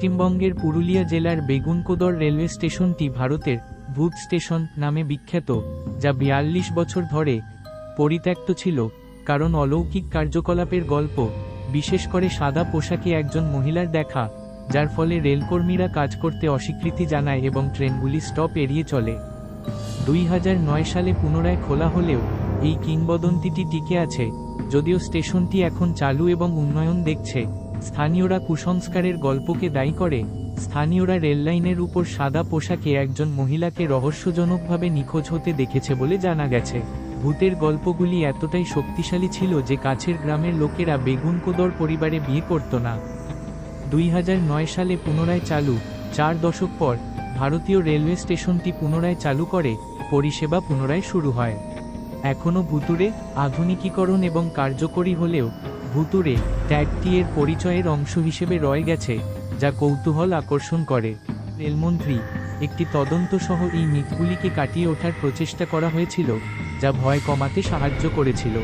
পশ্চিমবঙ্গের পুরুলিয়া জেলার বেগুনকোদর রেলওয়ে স্টেশনটি ভারতের ভূত স্টেশন নামে বিখ্যাত, যা ৪২ বছর ধরে পরিত্যক্ত ছিল, কারণ অলৌকিক কার্যকলাপের গল্প, বিশেষ করে সাদা পোশাকে একজন মহিলার দেখা, যার ফলে রেলকর্মীরা কাজ করতে অস্বীকৃতি জানায় এবং ট্রেনগুলি স্টপ এড়িয়ে চলে। ২০০৯ সালে পুনরায় খোলা হলেও এই কিংবদন্তিটি টিকে আছে, যদিও স্টেশনটি এখন চালু এবং উন্নয়ন দেখছে। স্থানীয়রা কুসংস্কারের গল্পকে দায়ী করে। স্থানীয়রা রেললাইনের উপর সাদা পোশাকে একজন মহিলাকে রহস্যজনকভাবে নিখোঁজ হতে দেখেছে বলে জানা গেছে। ভূতের গল্পগুলি এতটাই শক্তিশালী ছিল যে কাছের গ্রামের লোকেরা বেগুনকোদর পরিবারে বিয়ে করত না। ২০০৯ সালে পুনরায় চালু, ৪ দশক পর ভারতীয় রেলওয়ে স্টেশনটি পুনরায় চালু করে, পরিষেবা পুনরায় শুরু হয়। এখনও ভুতুড়ে, আধুনিকীকরণ এবং কার্যকরী হলেও ভুতুড়ে ট্যাগটি এর পরিচয়ের অংশ হিসেবে রয়ে গেছে, যা কৌতূহল আকর্ষণ করে। রেলমন্ত্রী একটি তদন্ত সহ এই মিথগুলিকে কাটিয়ে ওঠার প্রচেষ্টা করা হয়েছিল, যা ভয় কমাতে সাহায্য করেছিল।